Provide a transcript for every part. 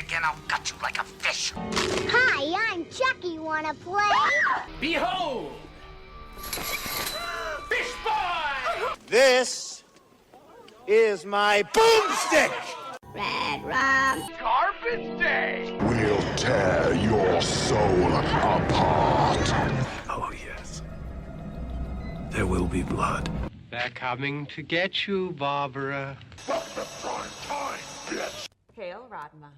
again, I'll gut you like a fish. Hi, I'm Chucky. Wanna play? Behold! Fish boy! This is my boomstick! Red rum. Garbage day! We'll tear your soul apart. Oh, yes. There will be blood. They're coming to get you, Barbara. Fuck the prime time, bitch. Hail, Radma.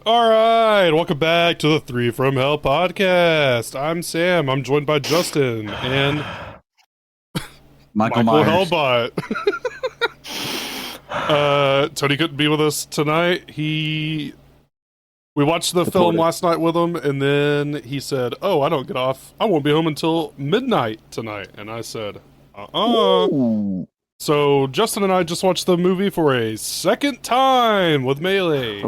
All right, welcome back to the Three from Hell podcast. I'm Sam. I'm joined by Justin and Michael Myers. Hellbot. Tony couldn't be with us tonight. We watched the film last night with him, and then he said, "Oh, I don't get off. I won't be home until midnight tonight." And I said, Ooh. So Justin and I just watched the movie for a second time with Melee.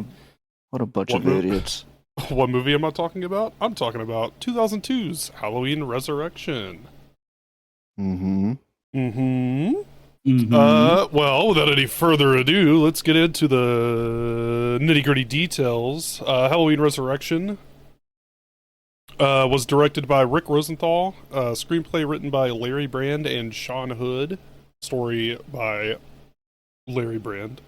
What a bunch of idiots. What movie am I talking about? I'm talking about 2002's Halloween Resurrection. Well, without any further ado, let's get into the nitty-gritty details. Halloween Resurrection was directed by Rick Rosenthal, screenplay written by Larry Brand and Sean Hood, story by Larry Brand.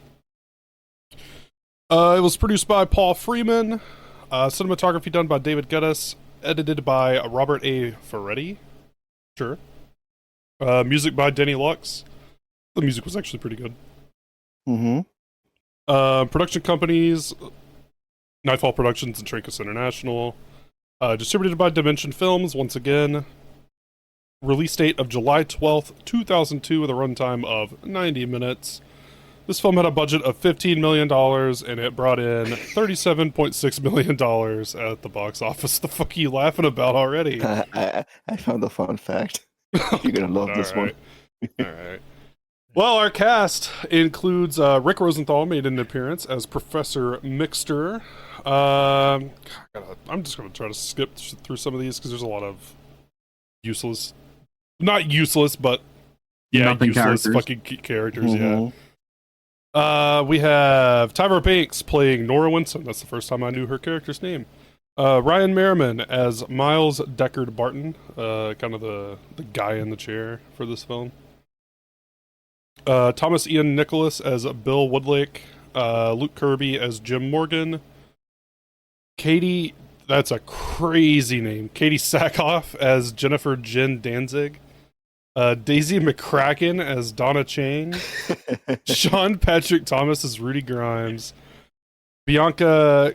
It was produced by Paul Freeman, cinematography done by David Geddes, edited by Robert A. Ferretti. Sure. Music by Denny Lux. The music was actually pretty good. Production companies, Nightfall Productions and Tracus International. Distributed by Dimension Films, once again. Release date of July 12th, 2002, with a runtime of 90 minutes. This film had a budget of $15 million, and it brought in $37.6 million at the box office. The fuck are you laughing about already? I found a fun fact. You're gonna love this one. Alright. Well, our cast includes Rick Rosenthal made an appearance as Professor Mixter. I'm just going to try to skip through some of these because there's a lot of useless, not useless, but Nothing useless characters. fucking characters. We have Tyra Banks playing Nora Winson. That's the first time I knew her character's name. Ryan Merriman as Miles Deckard Barton, kind of the guy in the chair for this film. Thomas Ian Nicholas as Bill Woodlake, Luke Kirby as Jim Morgan, Katie, that's a crazy name, Katie Sackhoff as Jennifer Jen Danzig, Daisy McCracken as Donna Chang, Sean Patrick Thomas as Rudy Grimes, Bianca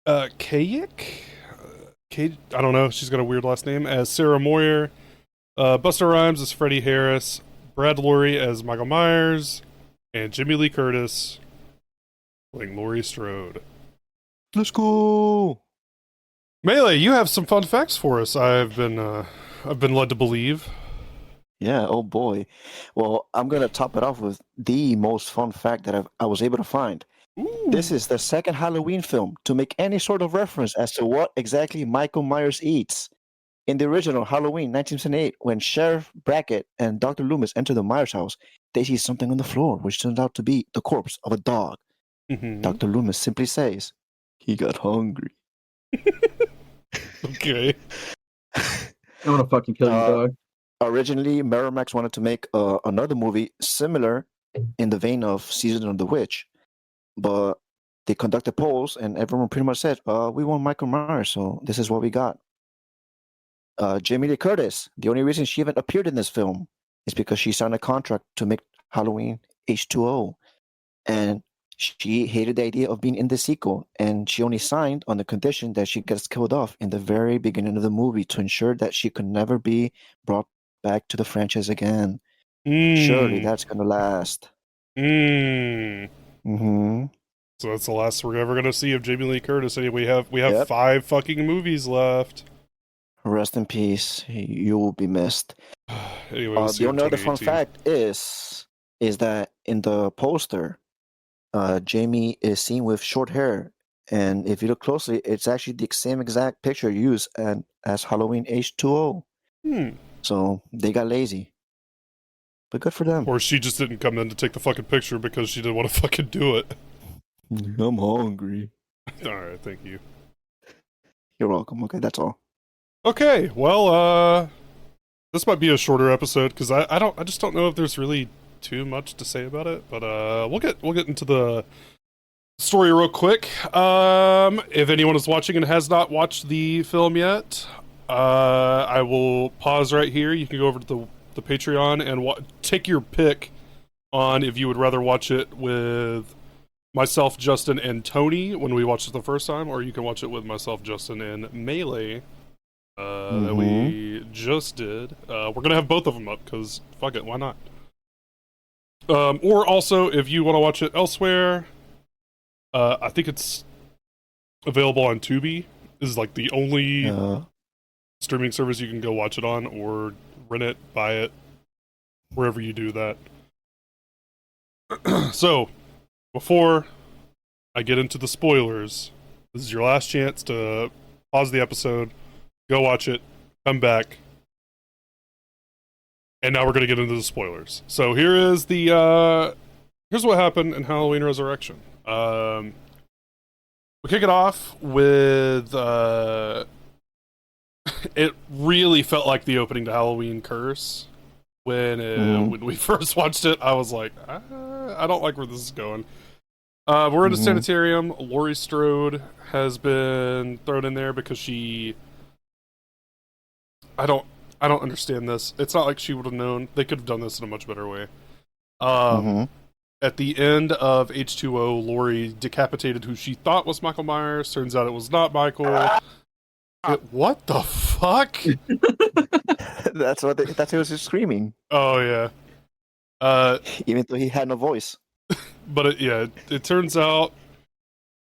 Kayik? I don't know, she's got a weird last name, as Sarah Moyer, Busta Rhymes as Freddie Harris, Brad Lorry as Michael Myers, and Jimmy Lee Curtis playing Laurie Strode. Let's go. Melee, you have some fun facts for us. I've been led to believe. Yeah, oh boy. Well, I'm gonna top it off with the most fun fact that I was able to find. Ooh. This is the second Halloween film to make any sort of reference as to what exactly Michael Myers eats. In the original Halloween 1978, when Sheriff Brackett and Dr. Loomis enter the Myers house, they see something on the floor, which turns out to be the corpse of a dog. Dr. Loomis simply says, "He got hungry." Okay. I want to fucking kill you, dog. Originally, Miramax wanted to make another movie similar in the vein of Season of the Witch, but they conducted polls, and everyone pretty much said, "We want Michael Myers, so this is what we got." Jamie Lee Curtis, the only reason she even appeared in this film is because she signed a contract to make Halloween H2O, and she hated the idea of being in the sequel, and she only signed on the condition that she gets killed off in the very beginning of the movie to ensure that she could never be brought back to the franchise again. Surely that's gonna last. So that's the last we're ever gonna see of Jamie Lee Curtis. Anyway, we have 5 fucking movies left. Rest in peace. You will be missed. Anyway, we'll see the you only in other fun 2018. fact is that in the poster, Jamie is seen with short hair, and if you look closely, it's actually the same exact picture used as Halloween H2O. So they got lazy, but good for them. Or she just didn't come in to take the fucking picture because she didn't want to fucking do it. I'm hungry. All right, thank you. You're welcome. Okay, that's all. Okay, well, this might be a shorter episode because I just don't know if there's really too much to say about it. But we'll get into the story real quick. If anyone is watching and has not watched the film yet, I will pause right here. You can go over to the Patreon and take your pick on if you would rather watch it with myself, Justin, and Tony when we watched it the first time, or you can watch it with myself, Justin, and Melee that we just did. We're gonna have both of them up because fuck it, why not? Or also, if you want to watch it elsewhere, I think it's available on Tubi. This is like the only streaming service you can go watch it on, or rent it, buy it, wherever you do that. So, before I get into the spoilers, this is your last chance to pause the episode, go watch it, come back, and now we're going to get into the spoilers. So here's what happened in Halloween Resurrection. We kick it off with it really felt like the opening to Halloween Curse. When we first watched it, I was like, I don't like where this is going. We're in a sanitarium. Laurie Strode has been thrown in there because I don't understand this. It's not like she would have known. They could have done this in a much better way. At the end of H2O, Laurie decapitated who she thought was Michael Myers. Turns out it was not Michael. What the fuck? That's what he was just screaming. Oh yeah. Even though he had no voice. But it turns out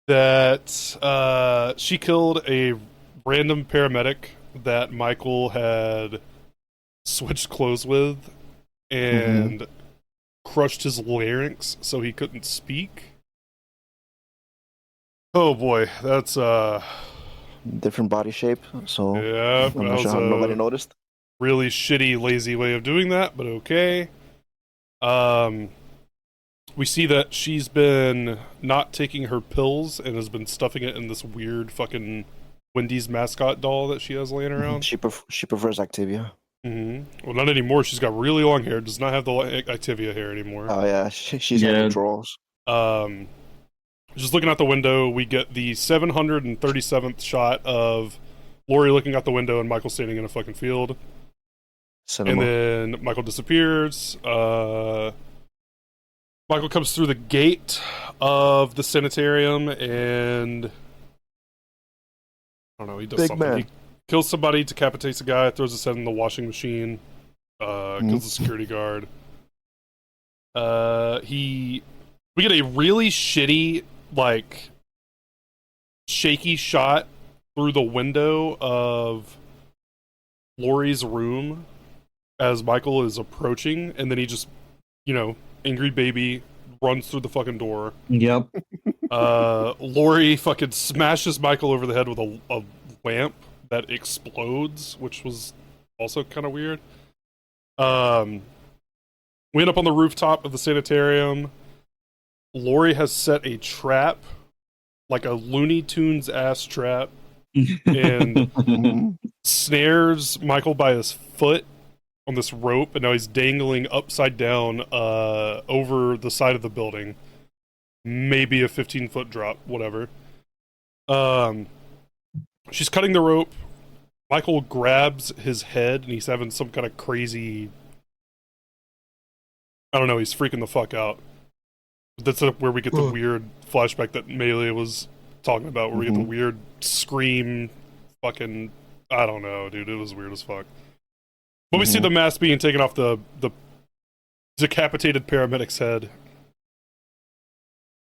that she killed a random paramedic that Michael had switched clothes with and crushed his larynx so he couldn't speak. Oh boy, that's different body shape, so yeah, I'm not sure how nobody noticed. Really shitty, lazy way of doing that, but okay. We see that she's been not taking her pills and has been stuffing it in this weird fucking Wendy's mascot doll that she has laying around. She prefers Activia. Well, not anymore. She's got really long hair. Does not have the Activia hair anymore. Oh yeah, she's in draws. Just looking out the window, we get the 737th shot of Laurie looking out the window and Michael standing in a fucking field. Cinema. And then Michael disappears. Michael comes through the gate of the sanitarium and I don't know, he does something. Man. He kills somebody, decapitates a guy, throws his head in the washing machine, kills the security guard. We get a really shitty, like, shaky shot through the window of Laurie's room as Michael is approaching, and then he just, angry baby runs through the fucking door. Yep. Laurie fucking smashes Michael over the head with a lamp that explodes, which was also kind of weird. We end up on the rooftop of the sanitarium. Laurie has set a trap, like a Looney Tunes ass trap, and snares Michael by his foot on this rope, and now he's dangling upside down over the side of the building. Maybe a 15-foot drop, whatever. She's cutting the rope. Michael grabs his head, and he's having some kind of crazy... I don't know, he's freaking the fuck out. That's where we get the weird flashback that Melee was talking about, where we get the weird scream, fucking... I don't know, dude, it was weird as fuck. But we see the mask being taken off the decapitated paramedic's head.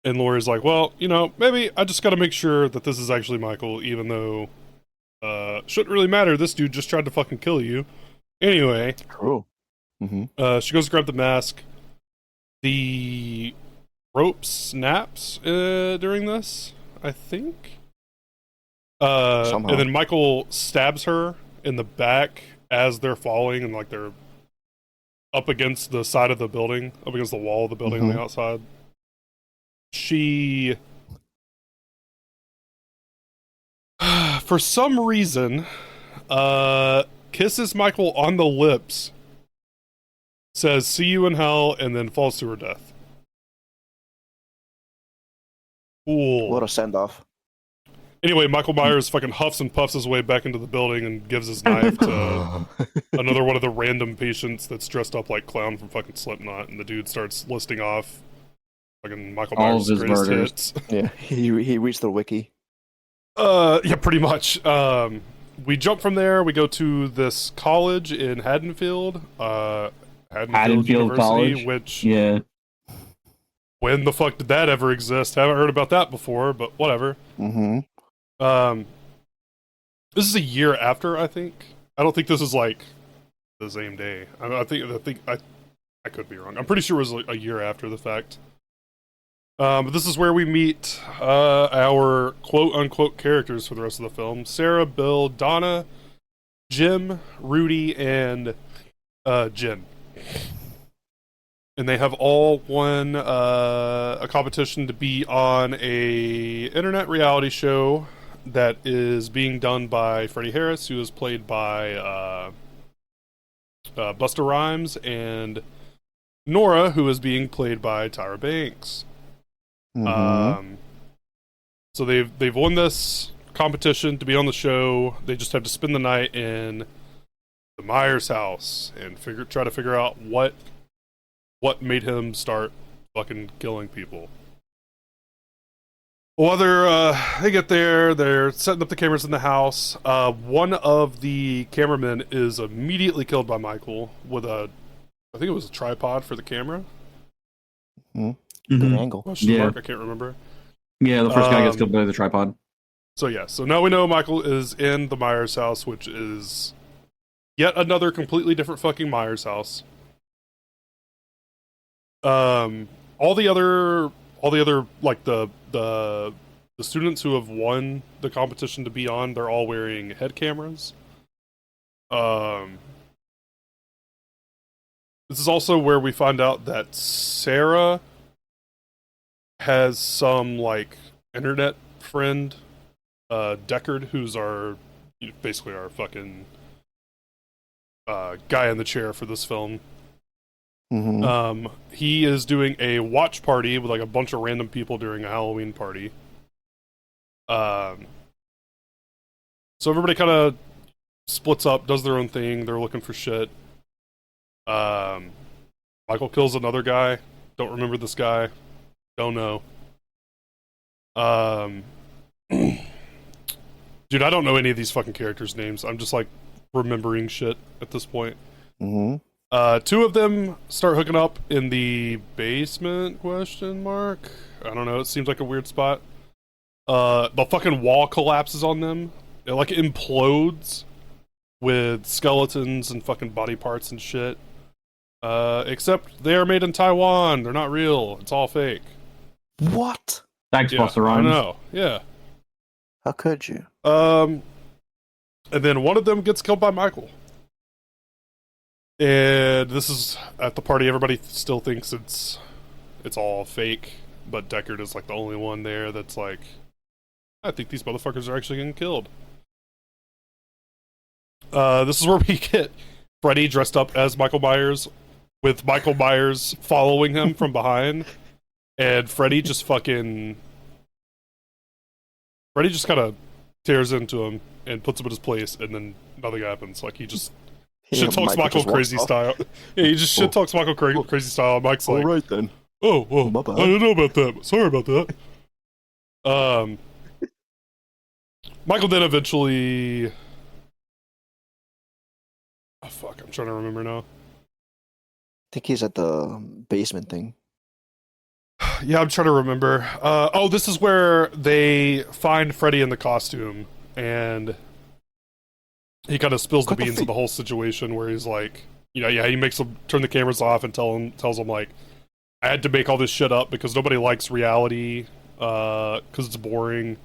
And Laurie's like, well, maybe I just gotta make sure that this is actually Michael, even though shouldn't really matter, this dude just tried to fucking kill you. Anyway. True. She goes to grab the mask. The rope snaps during this, I think. And then Michael stabs her in the back as they're falling, and like they're up against the side of the building, up against the wall of the building on the outside. she, for some reason, kisses Michael on the lips, says "see you in hell," and then falls to her death. Cool. What a send off. Anyway, Michael Myers fucking huffs and puffs his way back into the building and gives his knife to another one of the random patients that's dressed up like Clown from fucking Slipknot, and the dude starts listing off fucking Michael All Myers' of his greatest murders. hits. Yeah, he reached the wiki. Yeah, pretty much. We jump from there, we go to this college in Haddonfield, Haddonfield University, College? which, Yeah. when the fuck did that ever exist? Haven't heard about that before, but whatever. Mm-hmm. This is a year after, I think. I don't think this is like the same day. I think I could be wrong. I'm pretty sure it was like a year after the fact. But this is where we meet our quote-unquote characters for the rest of the film. Sarah, Bill, Donna, Jim, Rudy, and Jen. And they have all won a competition to be on a internet reality show that is being done by Freddie Harris, who is played by Busta Rhymes, and Nora, who is being played by Tyra Banks. Mm-hmm. So they've won this competition to be on the show. They just have to spend the night in the Myers house and try to figure out what made him start fucking killing people. Well, they get there, they're setting up the cameras in the house. One of the cameramen is immediately killed by Michael with I think it was a tripod for the camera. Good angle. Question mark, I can't remember. Yeah, the first guy gets killed by the tripod. So now we know Michael is in the Myers house, which is yet another completely different fucking Myers house. All the other like the students who have won the competition to be on, they're all wearing head cameras. This is also where we find out that Sarah has some like internet friend, Deckard, who's basically our fucking guy in the chair for this film. Mm-hmm. He is doing a watch party with like a bunch of random people during a Halloween party. So everybody kind of splits up, does their own thing. They're looking for shit. Michael kills another guy. Don't remember this guy. Don't know. Dude, I don't know any of these fucking characters' names. I'm just like remembering shit at this point. Mm-hmm. Two of them start hooking up in the basement, question mark? I don't know, it seems like a weird spot. The fucking wall collapses on them. It like implodes with skeletons and fucking body parts and shit. Except they are made in Taiwan. They're not real. It's all fake. What? Thanks, Yeah, Busta I Rhymes. know. Yeah. How could you? And then one of them gets killed by Michael. And this is at the party. Everybody still thinks it's all fake, but Deckard is like the only one there that's like, I think these motherfuckers are actually getting killed. This is where we get Freddy dressed up as Michael Myers, with Michael Myers following him from behind, and Freddy just kind of tears into him and puts him in his place, and then nothing happens. Like he just shit talks Michael crazy style. Yeah, he just shit talks Michael crazy style. Mike's like, all right then. oh, well, My bad. I didn't know about that. Sorry about that. Michael then eventually. Oh fuck! I'm trying to remember now. I think he's at the basement thing. Yeah, I'm trying to remember. This is where they find Freddy in the costume, and he kind of spills the beans of the whole situation. Where he's like, he makes them turn the cameras off and tells them like, I had to make all this shit up because nobody likes reality, because it's boring,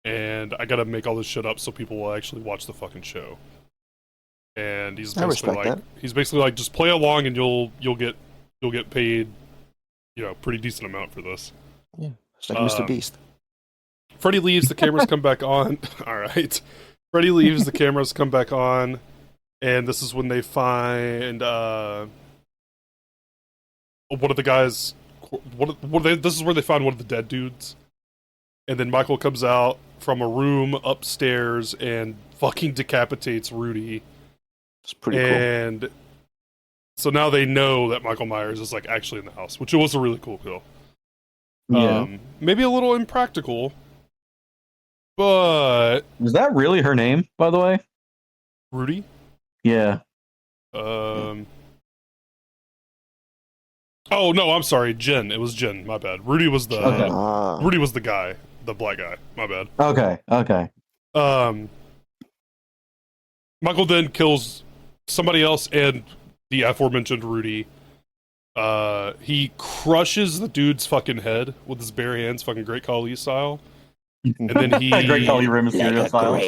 and I got to make all this shit up so people will actually watch the fucking show. And he's basically like, just play along and you'll get paid, pretty decent amount for this. Yeah, it's like Mr. Beast. Freddy leaves, the cameras come back on. All right. Freddy leaves, the cameras come back on, and this is when they find one of the guys. This is where they find one of the dead dudes. And then Michael comes out from a room upstairs and fucking decapitates Rudy. It's pretty cool. And so now they know that Michael Myers is like actually in the house, which was a really cool kill. Yeah. Maybe a little impractical, but Is that really her name, by the way? Rudy? Yeah. Oh no, I'm sorry, Jen. It was Jen. My bad. Rudy was the Okay. Rudy was the guy, the black guy. My bad. Okay. Michael then kills somebody else and the aforementioned Rudy. He crushes the dude's fucking head with his bare hands, fucking Great Khali style. And then he Great Khali Rey Mysterio style.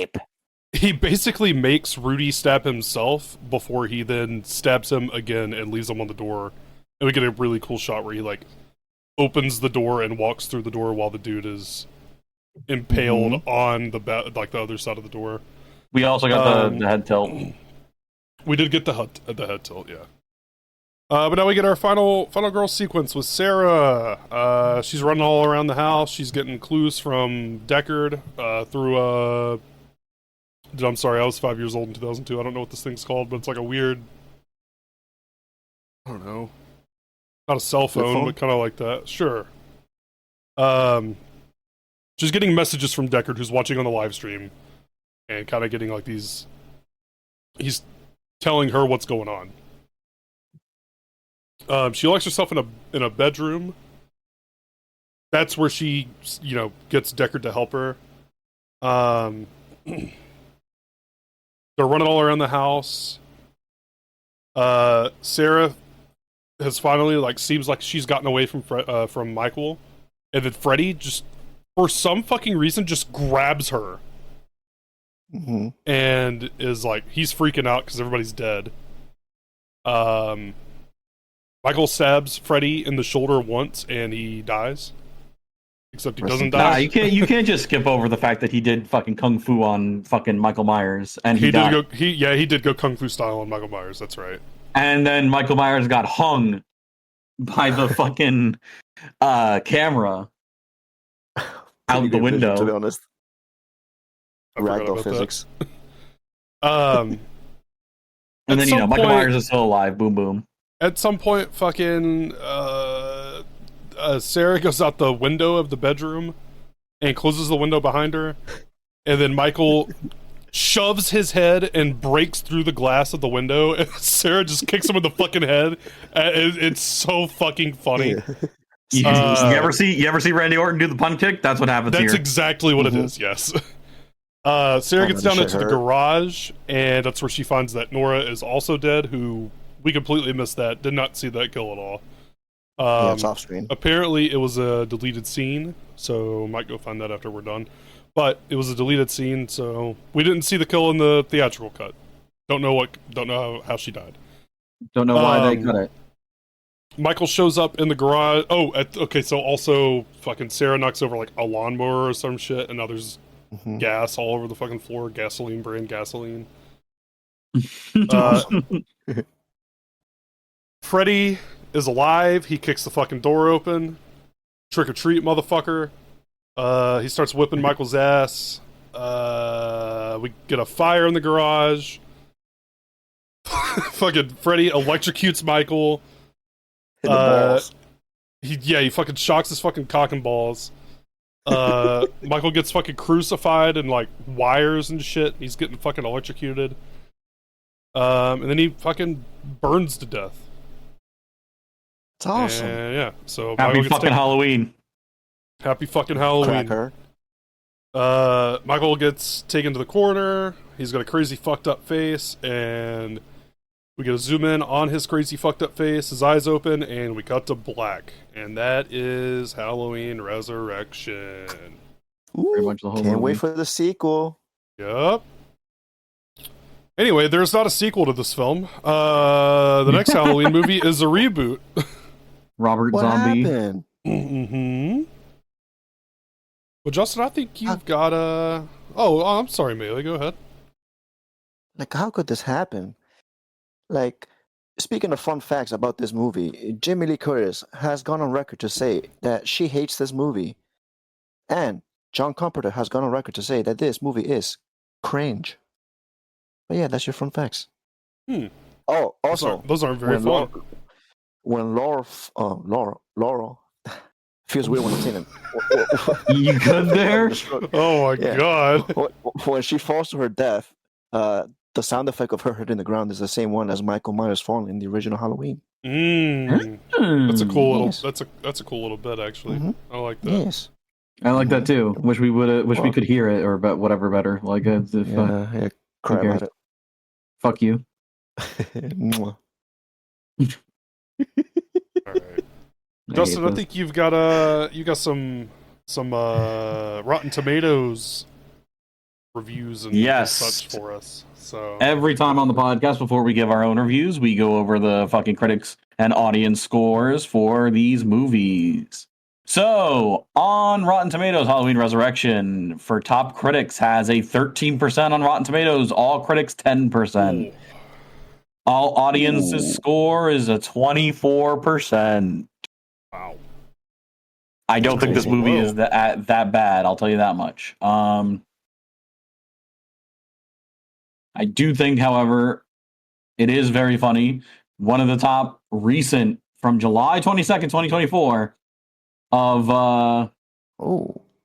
He basically makes Rudy stab himself before he then stabs him again and leaves him on the door. And we get a really cool shot where he like opens the door and walks through the door while the dude is impaled on the the other side of the door. We also got the head tilt. We did get the head tilt, yeah. But now we get our final girl sequence with Sarah. She's running all around the house. She's getting clues from Deckard through I'm sorry, I was 5 years old in 2002. I don't know what this thing's called, but it's like a weird, I don't know, not a cell phone, but kind of like that. Sure. She's getting messages from Deckard, who's watching on the live stream, and kind of getting like these. He's telling her what's going on. She locks herself in a bedroom. That's where she, gets Deckard to help her. They're running all around the house. Sarah has finally seems like she's gotten away from Michael, and then Freddy just for some fucking reason just grabs her, and is like he's freaking out because everybody's dead. Michael stabs Freddy in the shoulder once, and he dies. Except he doesn't die. Nah, you can't just skip over the fact that he did fucking kung fu on fucking Michael Myers, and he died. He did go kung fu style on Michael Myers. That's right. And then Michael Myers got hung by the fucking camera out the window. To be honest, Ragdoll physics. And then Michael Myers is still alive. Boom, boom. At some point, fucking Sarah goes out the window of the bedroom and closes the window behind her, and then Michael shoves his head and breaks through the glass of the window, and Sarah just kicks him in the fucking head. It's so fucking funny. You ever see Randy Orton do the pun kick? That's what happens here. That's exactly what it is. Yes. Sarah gets down into the garage, and that's where she finds that Nora is also dead. Who we completely missed that. Did not see that kill at all. Yeah, it's off screen. Apparently, it was a deleted scene, so might go find that after we're done. But it was a deleted scene, so we didn't see the kill in the theatrical cut. Don't know how she died. Don't know why they cut it. Michael shows up in the garage. Okay. So also, fucking Sarah knocks over like a lawnmower or some shit, and now there's gas all over the fucking floor. Gasoline brand gasoline. Freddy is alive. He kicks the fucking door open. Trick or treat, motherfucker. He starts whipping Michael's ass. We get a fire in the garage. Fucking Freddy electrocutes Michael. Hit the balls. He fucking shocks his fucking cock and balls. Michael gets fucking crucified and like wires and shit. He's getting fucking electrocuted. And then he fucking burns to death. It's awesome. And, yeah. So Happy fucking Halloween. Happy fucking Halloween. Cracker. Michael gets taken to the corner. He's got a crazy fucked up face, and we get a zoom in on his crazy fucked up face, his eyes open, and we cut to black. And that is Halloween Resurrection. Ooh, Pretty much the whole can't movie. wait for the sequel. Yup. Anyway, there's not a sequel to this film. The next Halloween movie is a reboot. Robert What Zombie. happened? Well, Justin, I think you've got a. Oh, I'm sorry, Melee. Go ahead. Like, how could this happen? Like, speaking of fun facts about this movie, Jamie Lee Curtis has gone on record to say that she hates this movie. And John Carpenter has gone on record to say that this movie is cringe. But yeah, that's your fun facts. Oh, also, those aren't very fun. When Laura, feels weird when I'm saying it. You good there? Oh my god. When she falls to her death, the sound effect of her hitting the ground is the same one as Michael Myers falling in the original Halloween. That's a cool little. That's a cool little bit, actually. I like that. Yes, I like that too. Wish we could hear it or whatever better. Like cry about it. Fuck you. Mwah. All right, Justin. I think you've got some Rotten Tomatoes reviews and such for us. So every time on the podcast, before we give our own reviews, we go over the fucking critics and audience scores for these movies. So on Rotten Tomatoes, Halloween Resurrection for top critics has a 13% on Rotten Tomatoes. All critics 10%. All audiences score is a 24%. Wow. I don't think this movie is that bad. I'll tell you that much. I do think, however, it is very funny. One of the top recent from July 22nd, 2024 of oh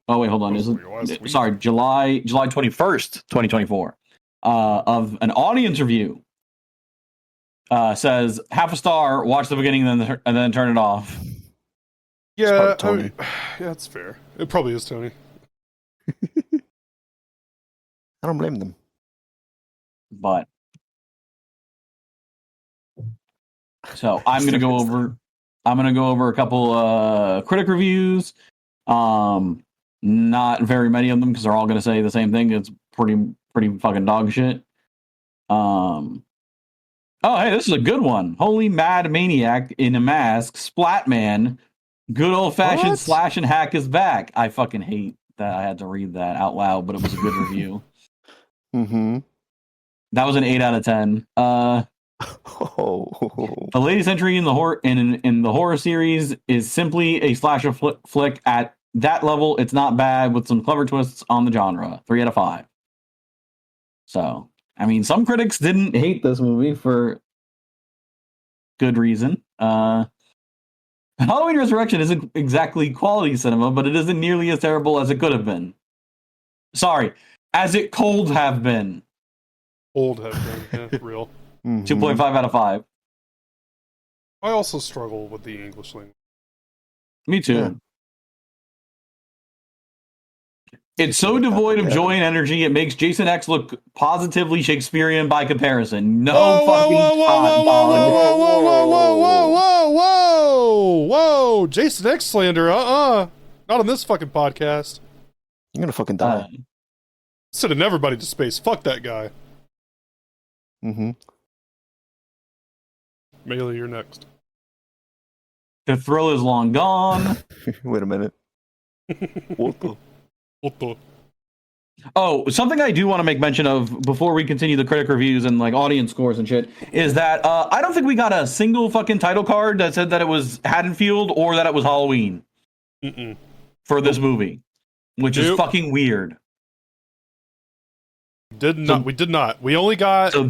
wait, hold on. Is it sorry, July 21st, 2024 of an audience review says half a star, watch the beginning and then turn it off. Yeah, yeah, that's fair. It probably is Tony. I don't blame them. But so I'm gonna go over a couple critic reviews. Not very many of them because they're all gonna say the same thing. It's pretty fucking dog shit. Oh, hey, this is a good one. Holy Mad Maniac in a Mask, Splatman, good old fashioned slash and hack is back. I fucking hate that I had to read that out loud, but it was a good review. That was an 8 out of 10. The latest entry in the horror series is simply a slasher flick. At that level, it's not bad with some clever twists on the genre. 3 out of 5. So, I mean, some critics didn't hate this movie for good reason. Halloween Resurrection isn't exactly quality cinema, but it isn't nearly as terrible as it could have been. Sorry, as it could have been. Old have been, yeah, real. 2.5 out of 5. I also struggle with the English language. Me too. Yeah. It's so devoid of joy and energy, it makes Jason X look positively Shakespearean by comparison. Whoa! Jason X slander, Not on this fucking podcast. You're gonna fucking die. Sending everybody to space. Fuck that guy. Melee, you're next. The thrill is long gone. Wait a minute. What the? Oh, something I do want to make mention of before we continue the critic reviews and like audience scores and shit is that I don't think we got a single fucking title card that said that it was Haddonfield or that it was Halloween for this movie, which is fucking weird. We did not. We only got. So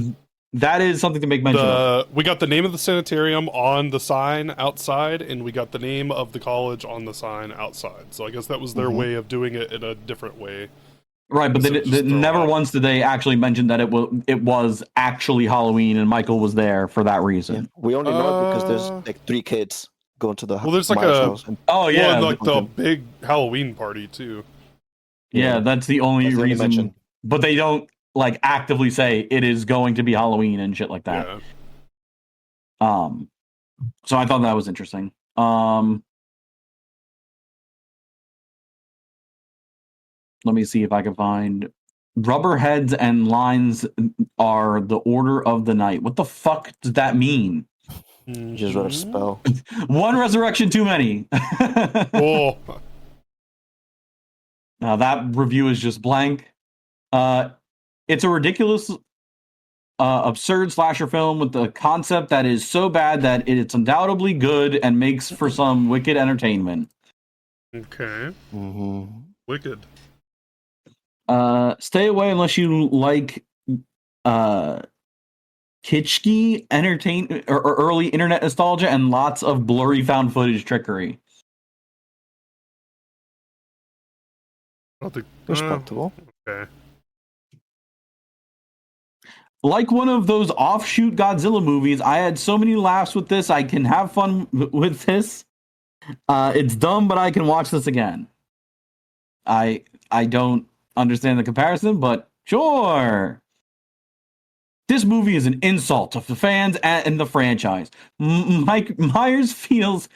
that is something to make mention of. We got the name of the sanitarium on the sign outside, and we got the name of the college on the sign outside. So I guess that was their way of doing it in a different way. Right, but they never once did they actually mention that it was actually Halloween, and Michael was there for that reason. Yeah. We only know it because there's like 3 kids going to the there's like house. The big Halloween party too. Yeah, that's the only reason. But they don't like actively say it is going to be Halloween and shit like that. Yeah. So I thought that was interesting. Let me see if I can find rubber heads and lines are the order of the night. What the fuck does that mean? Just read a spell. One resurrection too many. Oh. Now that review is just blank. It's a ridiculous, absurd slasher film with a concept that is so bad that it's undoubtedly good and makes for some wicked entertainment. Okay. Mm-hmm. Wicked. Stay away unless you like kitschy or early internet nostalgia and lots of blurry found footage trickery. I don't think Respectable. okay. Like one of those offshoot Godzilla movies, I had so many laughs with this. I can have fun with this. It's dumb, but I can watch this again. I don't understand the comparison, but sure. This movie is an insult to the fans and the franchise. Mike Myers feels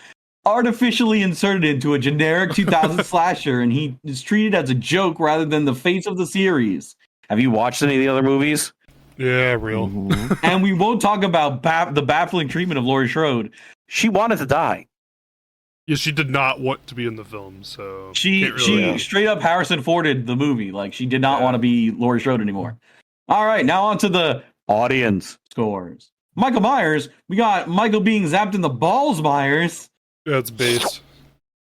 artificially inserted into a generic 2000 slasher, and he is treated as a joke rather than the face of the series. Have you watched any of the other movies? Yeah, real. Mm-hmm. And we won't talk about the baffling treatment of Laurie Strode. She wanted to die. Yeah, she did not want to be in the film, so She can't really- straight up Harrison Forded the movie. Like, she did not want to be Laurie Strode anymore. All right, now on to the Audience scores. Michael Myers, we got Michael being zapped in the balls, Myers. Yeah, it's base.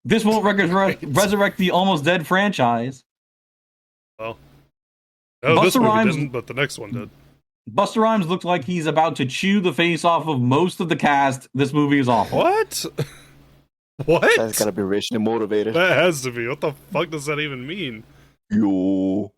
This won't resurrect the almost dead franchise. Well, no, this Busta movie Rhymes- didn't, but the next one did. Busta Rhymes looks like he's about to chew the face off of most of the cast. This movie is awful. What? What? That's gotta be racially motivated. That has to be. What the fuck does that even mean? Yo.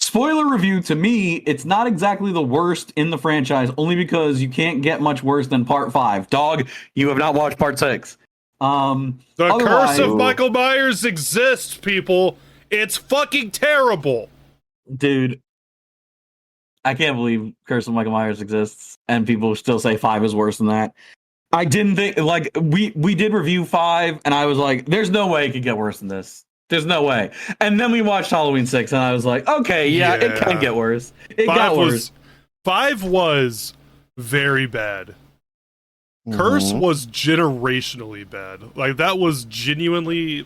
Spoiler review, to me, it's not exactly the worst in the franchise, only because you can't get much worse than Part 5. Dog, You have not watched Part 6. The curse otherwise- of Michael Myers exists, people. It's fucking terrible. Dude, I can't believe Curse of Michael Myers exists, and people still say 5 is worse than that. I didn't think, like, we did review 5, and I was like, there's no way it could get worse than this. There's no way. And then we watched Halloween 6, and I was like, okay, yeah. It can get worse. It got worse. 5 was very bad. Curse was generationally bad. Like, that was genuinely,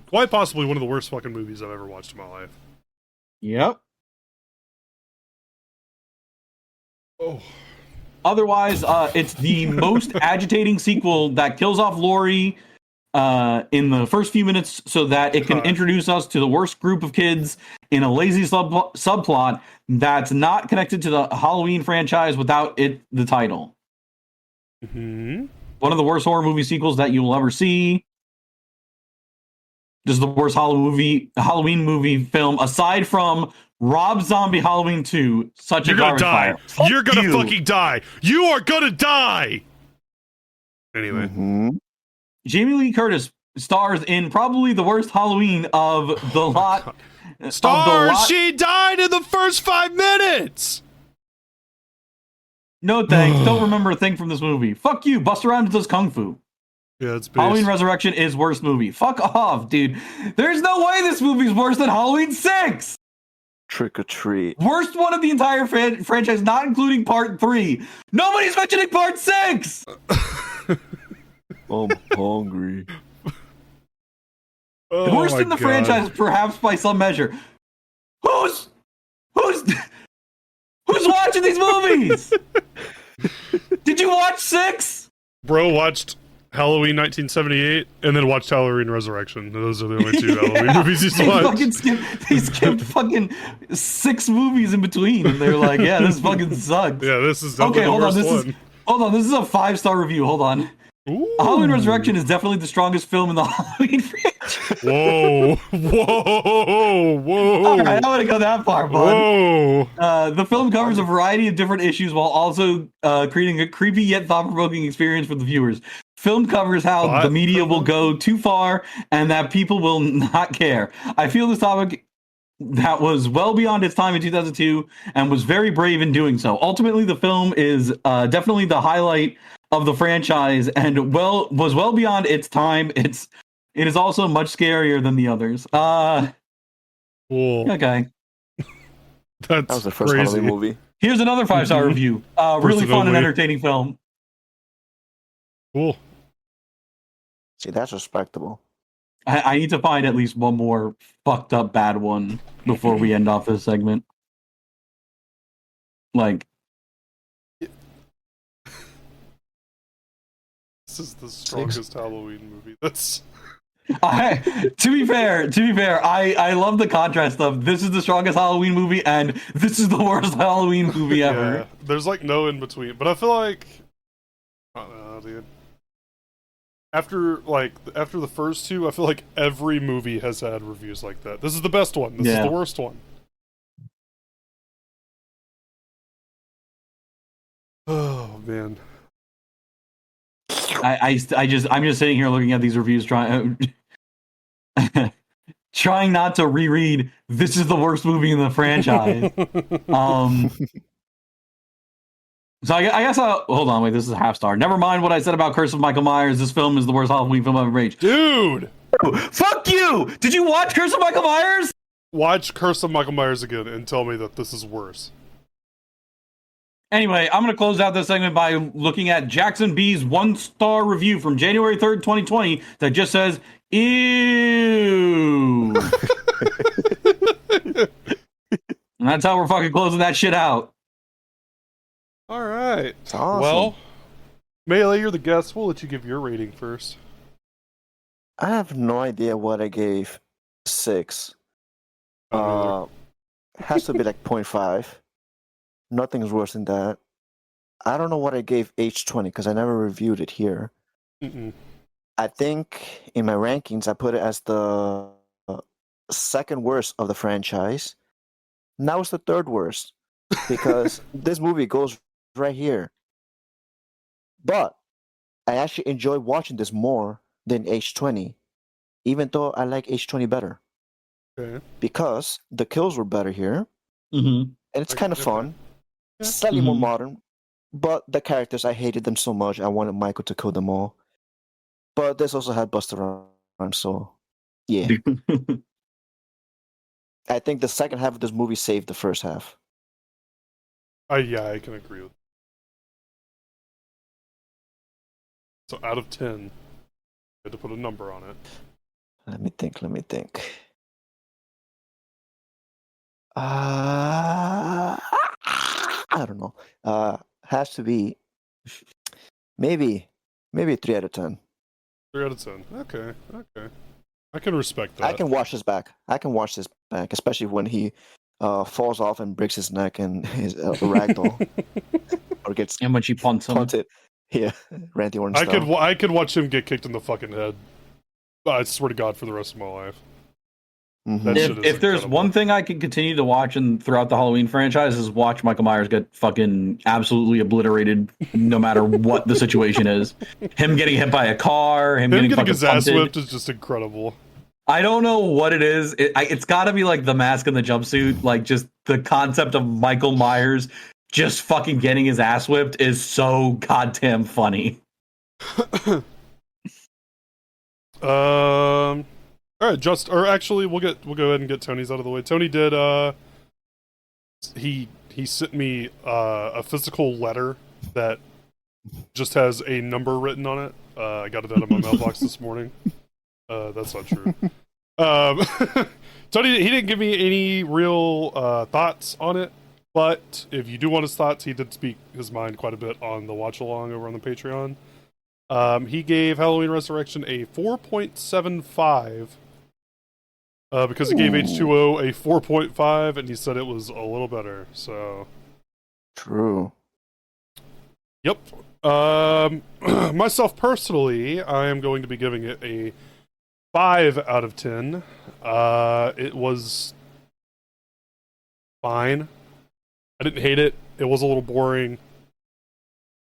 quite possibly one of the worst fucking movies I've ever watched in my life. Yep. Oh. Otherwise, it's the most agitating sequel that kills off Laurie in the first few minutes so that it can introduce us to the worst group of kids in a lazy subplot that's not connected to the Halloween franchise without the title. Mm-hmm. One of the worst horror movie sequels that you will ever see. This is the worst Halloween movie film aside from Rob Zombie Halloween 2. Such You're a gonna garbage die. fire. Fuck You're gonna you. fucking die. You are gonna die. Anyway. Mm-hmm. Jamie Lee Curtis stars in probably the worst Halloween of the lot. Stars, she died in the first 5 minutes. No thanks. Don't remember a thing from this movie. Fuck you. Busta Rhymes does kung fu. Yeah, it's based. Halloween Resurrection is worst movie. Fuck off, dude. There's no way this movie's worse than Halloween 6. Trick or treat. Worst one of the entire franchise, not including Part 3. Nobody's mentioning Part 6. I'm hungry. Oh Worst my in the God. franchise, perhaps by some measure. Who's watching these movies? Did you watch 6? Bro watched Halloween 1978 and then watched Halloween Resurrection. Those are the only two Halloween movies he's watched. They skipped fucking 6 movies in between, and they're like, "Yeah, this fucking sucks." Yeah, this is definitely Okay, the hold on. worst one. Hold on. This is a 5-star review. Hold on. Ooh. Halloween Resurrection is definitely the strongest film in the Halloween franchise. Whoa, whoa. All right, I don't want to go that far, bud. Whoa. The film covers a variety of different issues while also creating a creepy yet thought-provoking experience for the viewers. Film covers how the media will go too far and that people will not care. I feel this topic that was well beyond its time in 2002 and was very brave in doing so. Ultimately, the film is definitely the highlight of the franchise and was well beyond its time. It is also much scarier than the others. Cool. Okay. That was the first crazy. Halloween movie. Here's another 5-star review. Really fun and entertaining film. Cool. See, that's respectable. I need to find at least one more fucked up bad one before we end off this segment. Like, This is the strongest Halloween movie. That's to be fair, I love the contrast of this is the strongest Halloween movie and this is the worst Halloween movie ever. yeah. There's like no in between, but I feel like I don't know, dude. After the first two, I feel like every movie has had reviews like that. This is the best one. This is the worst one. Oh man. I'm just sitting here looking at these reviews, trying not to reread. This is the worst movie in the franchise. So I guess hold on, wait. This is a half star. Never mind what I said about Curse of Michael Myers. This film is the worst Halloween film ever made. Dude, fuck you! Did you watch Curse of Michael Myers? Watch Curse of Michael Myers again and tell me that this is worse. Anyway, I'm going to close out this segment by looking at Jackson B's 1-star review from January 3rd, 2020 that just says, ew. And that's how we're fucking closing that shit out. All right. Awesome. Well, Melee, you're the guest. We'll let you give your rating first. I have no idea what I gave 6. Has to be like 0.5. Nothing's worse than that. I don't know what I gave H20 because I never reviewed it here. Mm-mm. I think in my rankings I put it as the second worst of the franchise. Now it's the third worst because this movie goes right here. But I actually enjoy watching this more than H20, even though I like H20 better. Okay. Because the kills were better here, Mm-hmm. and it's kind of fun. Yeah. Slightly more modern, but the characters, I hated them so much. I wanted Michael to kill them all. But this also had Buster Rhymes, so yeah. I think the second half of this movie saved the first half. Yeah, I can agree with that. So out of 10, you had to put a number on it. Let me think. I don't know. Has to be maybe 3 out of 10. 3 out of 10. Okay. I can respect that. I can watch this back, especially when he falls off and breaks his neck and his ragdoll or gets And when she punts him. punted. Yeah, Randy Orton style. I could watch him get kicked in the fucking head. I swear to God, for the rest of my life. Mhm. That shit is If there's incredible. one thing I can continue to watch throughout the Halloween franchise is watch Michael Myers get fucking absolutely obliterated no matter what the situation is. Him getting hit by a car, him getting fucking his ass punted. whipped is just incredible. I don't know what it is. It's got to be like the mask and the jumpsuit. Like just the concept of Michael Myers just fucking getting his ass whipped is so goddamn funny. All right, actually, we'll go ahead and get Tony's out of the way. Tony did. He sent me a physical letter that just has a number written on it. I got it out of my mailbox this morning. That's not true. Tony, he didn't give me any real thoughts on it, but if you do want his thoughts, he did speak his mind quite a bit on the watch along over on the Patreon. He gave Halloween Resurrection a 4.75 because he gave H2O a 4.5, and he said it was a little better. So, True. yep. Myself personally, I am going to be giving it a 5 out of 10. It was fine. I didn't hate it. It was a little boring.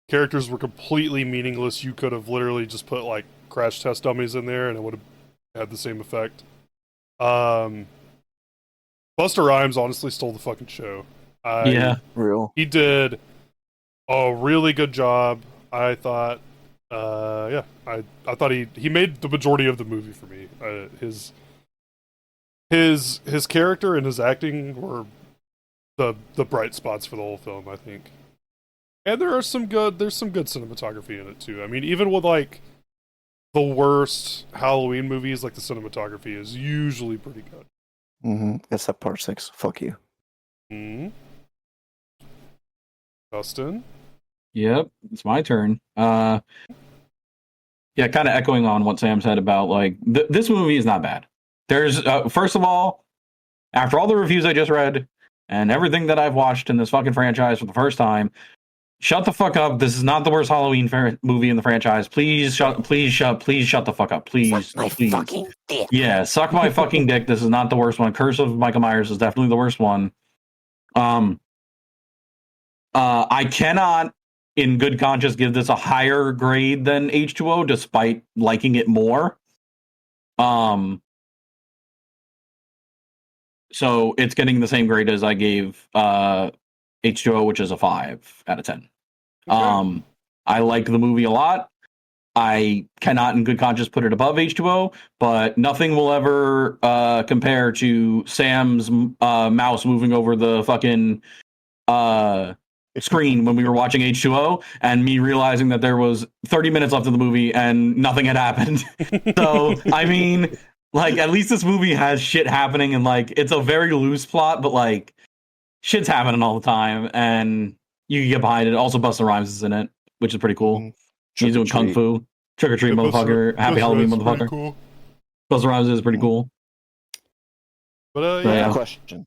Characters were completely meaningless. You could have literally just put like crash test dummies in there and it would have had the same effect. Buster Rhymes honestly stole the fucking show. Real. He did a really good job, I thought. I thought he made the majority of the movie for me. His character and his acting were the bright spots for the whole film, I think. And there's some good cinematography in it too. I mean, even with like the worst Halloween movies, like the cinematography is usually pretty good. Except part 6. Fuck you. Justin? Yep, it's my turn. Yeah, kind of echoing on what Sam said about like this movie is not bad. There's first of all, after all the reviews I just read and everything that I've watched in this fucking franchise for the first time, shut the fuck up. This is not the worst Halloween movie in the franchise. Please shut the fuck up. Please. Please. Fucking dick. Yeah, suck my fucking dick. This is not the worst one. Curse of Michael Myers is definitely the worst one. I cannot, in good conscience, give this a higher grade than H2O, despite liking it more. So it's getting the same grade as I gave H2O, which is a 5 out of 10. Okay. I like the movie a lot. I cannot, in good conscience, put it above H2O, but nothing will ever compare to Sam's mouse moving over the fucking screen when we were watching H2O, and me realizing that there was 30 minutes left of the movie and nothing had happened. So, I mean, like, at least this movie has shit happening, and like, it's a very loose plot, but like, shit's happening all the time, and you can get behind it. Also, Busta Rhymes is in it, which is pretty cool. He's doing kung fu. Trick or treat, motherfucker. Happy Halloween, motherfucker. Cool. Busta Rhymes is pretty cool. But yeah. Question: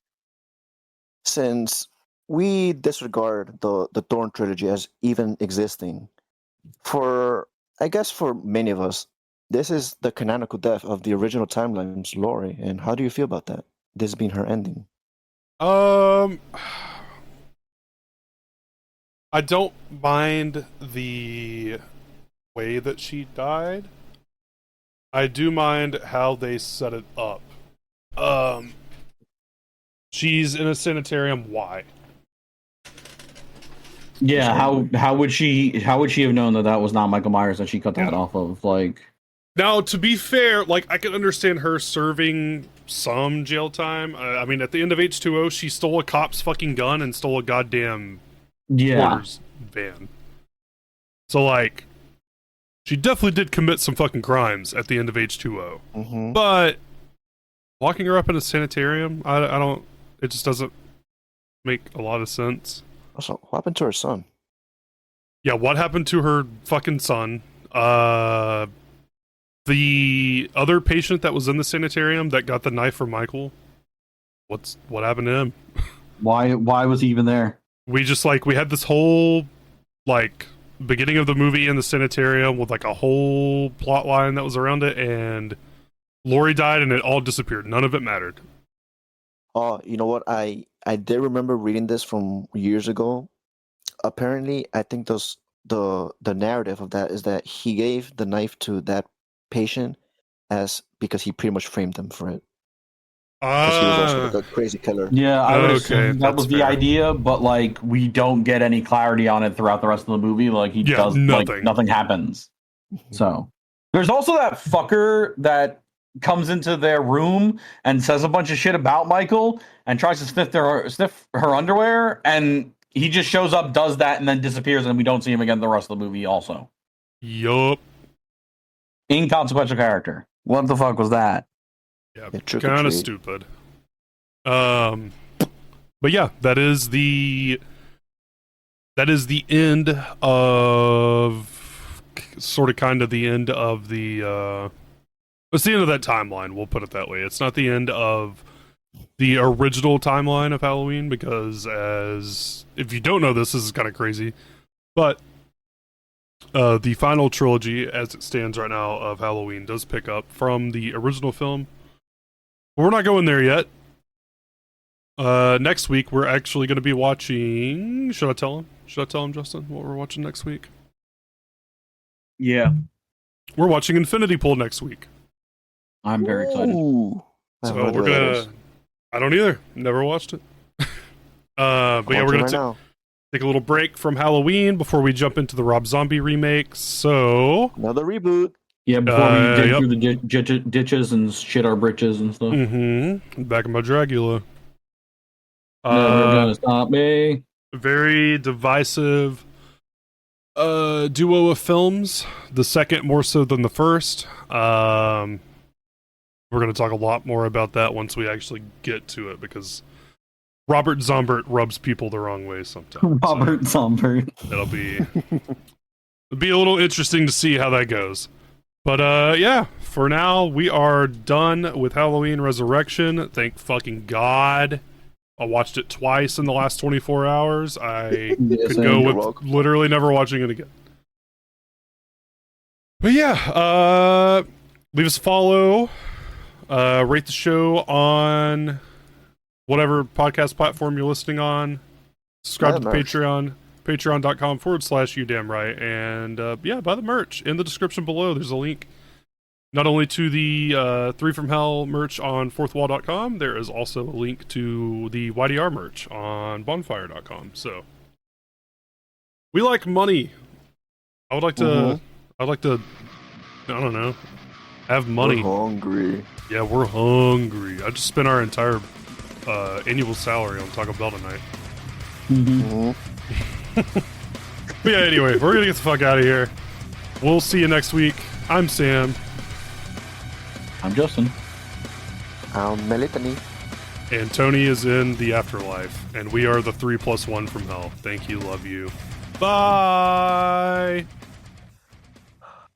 since we disregard the Thorn trilogy as even existing, I guess for many of us, this is the canonical death of the original timeline's Laurie. And how do you feel about that? This being her ending. I don't mind the way that she died. I do mind how they set it up. She's in a sanitarium. Why? Yeah, how would she have known that was not Michael Myers that she cut that off of? Like, now, to be fair, like, I can understand her serving some jail time. I mean, at the end of H2O, she stole a cop's fucking gun and stole a goddamn quarters van. So, like, she definitely did commit some fucking crimes at the end of H2O. But locking her up in a sanitarium, I don't. It just doesn't make a lot of sense. Also, what happened to her son? Yeah, what happened to her fucking son? The other patient that was in the sanitarium that got the knife from Michael, what happened to him? Why was he even there? We had this whole, like, beginning of the movie in the sanitarium with, like, a whole plot line that was around it, and Laurie died and it all disappeared. None of it mattered. Oh, you know what? I did remember reading this from years ago. Apparently, I think the narrative of that is that he gave the knife to that patient because he pretty much framed them for it. Because he was also like a crazy killer. Yeah, I would assume that was the idea, but like, we don't get any clarity on it throughout the rest of the movie. Like, he does nothing. Like, nothing happens. So there's also that fucker that comes into their room and says a bunch of shit about Michael and tries to sniff her underwear, and he just shows up, does that, and then disappears, and we don't see him again the rest of the movie also. Yup. Inconsequential character. What the fuck was that? Yeah, kind of stupid. But yeah, that is the end of sort of kind of the end of the it's the end of that timeline, we'll put it that way. It's not the end of the original timeline of Halloween, because if you don't know this is kind of crazy, but the final trilogy as it stands right now of Halloween does pick up from the original film. We're not going there yet. Next week we're actually going to be watching. Should I tell him, Justin, what we're watching next week? Yeah, we're watching Infinity Pool next week. I'm very excited. So we're gonna. I don't either. Never watched it. But yeah, we're gonna take a little break from Halloween before we jump into the Rob Zombie remake. So another reboot. Yeah, before we dig through the ditches and shit our britches and stuff. Back in my Dragula. Never gonna stop me. Very divisive duo of films. The second more so than the first. We're going to talk a lot more about that once we actually get to it, because Robert Zombert rubs people the wrong way sometimes. Robert Zombert. It'll be a little interesting to see how that goes. But yeah, for now we are done with Halloween Resurrection. Thank fucking God. I watched it twice in the last 24 hours. I could go with literally never watching it again. But yeah, leave us a follow. Rate the show on whatever podcast platform you're listening on. Subscribe to the Patreon. Patreon.com/youdamnright. And yeah, buy the merch. In the description below, there's a link not only to the 3 from Hell merch on fourthwall.com, there is also a link to the YDR merch on bonfire.com. So we like money. I would like to I don't know, have money. We're hungry. Yeah, we're hungry. I just spent our entire annual salary on Taco Bell tonight. But yeah, anyway, we're gonna get the fuck out of here. We'll see you next week. I'm Sam. I'm Justin. I'm Melitany. And Tony is in the afterlife. And we are the 3+1 from hell. Thank you, love you. Bye!